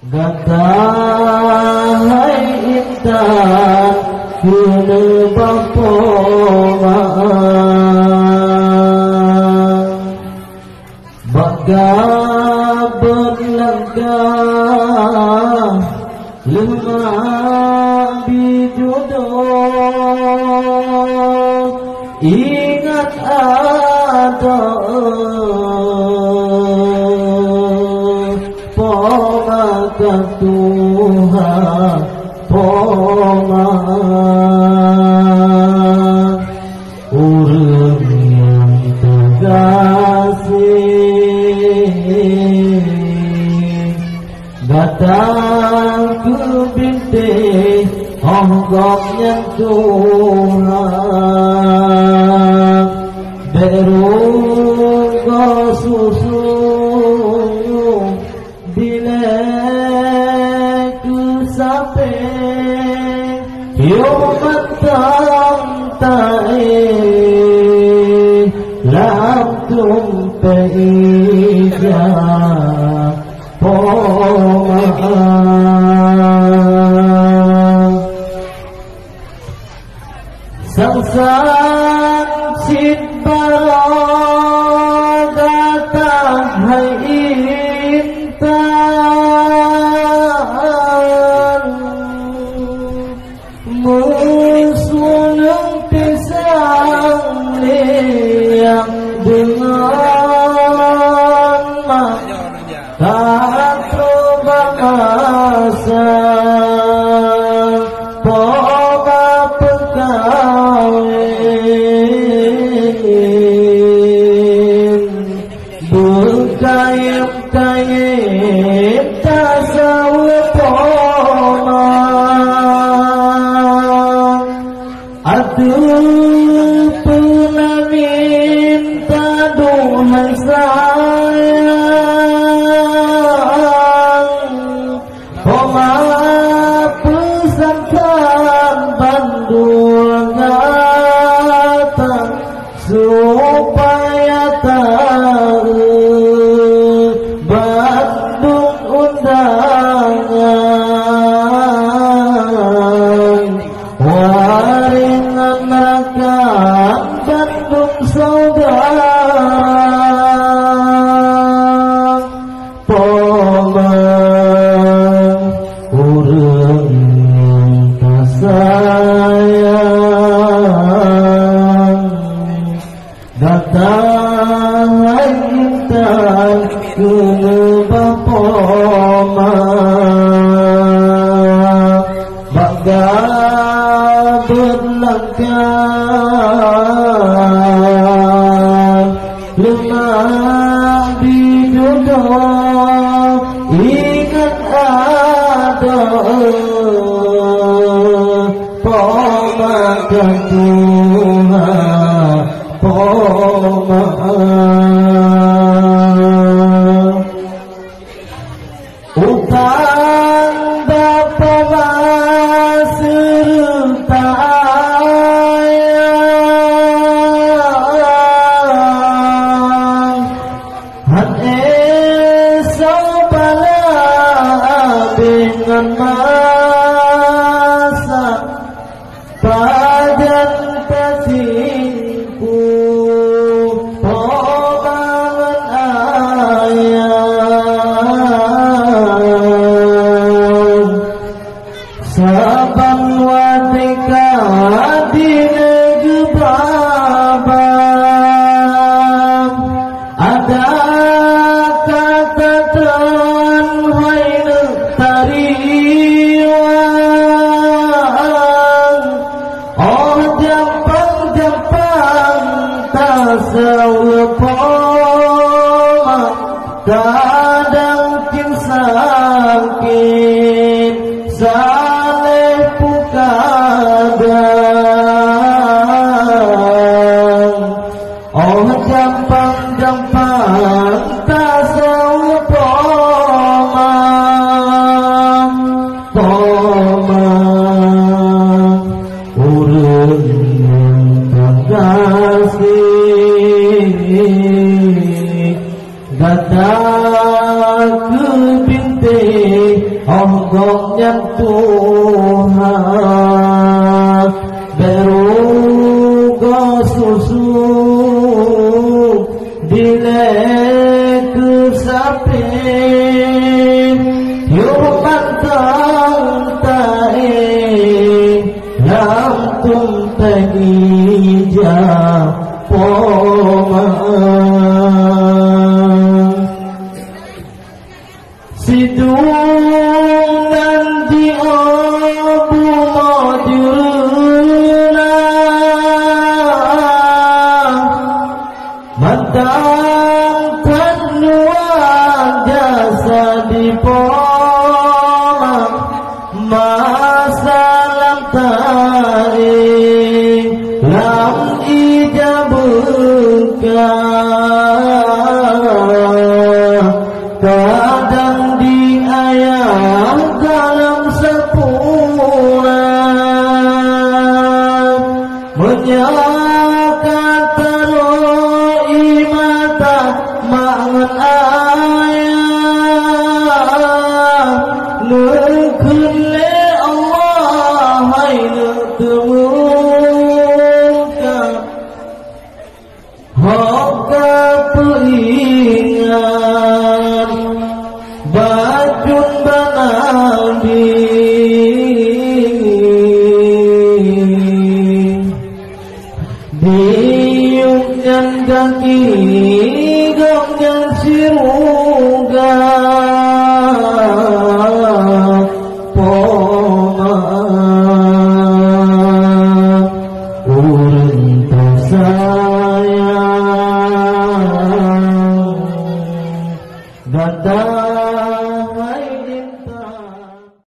Gatai intan kene bapoma baga berlagah lemah bijodoh ingat ada pomakan Tuhan pomakan urang yang terkasih datang ke bintik onggoknya Tuhan berunggo susu bila ku sampai yomat tamtai lam tumpai ijah sang sit datang hai intan musuh pisang yang dengan mata terbangsa poba pekawin berkayap-kayap tasawuf poma aduh pernah minta duhai sayang poma pesantren Bandung datang supaya tahu Bandung undangan waringan makan Bandung saudara pomang urang tak sayang datang intan kene bapoma baga berlangkah lemah bijodoh ingat ada pomakan Tuhan pomakan utang bapa serta ayah han esau bala dengan masa padan pasinku pomangan ayah saban watika di negeri babang ada kata tuan hai tariwan oh jampang-jampang tasawuf poma kadang kin sakit saleh pukadang oh jampang-jampang tasawuf poma Tonggongnya Tuhan beruga susu dile kesapin yumat kantai lam tum tagija poma sidungan di abu maduna matangkan nuang jasa di poma masalam tarik lam ijabuka kadang di ayam dalam sepura menyakata roi mata mangan ayam nekele Allah hai netemuka hoka peingat bajun banabi diuknya kaki gongnya siruga poma urang tersayang datang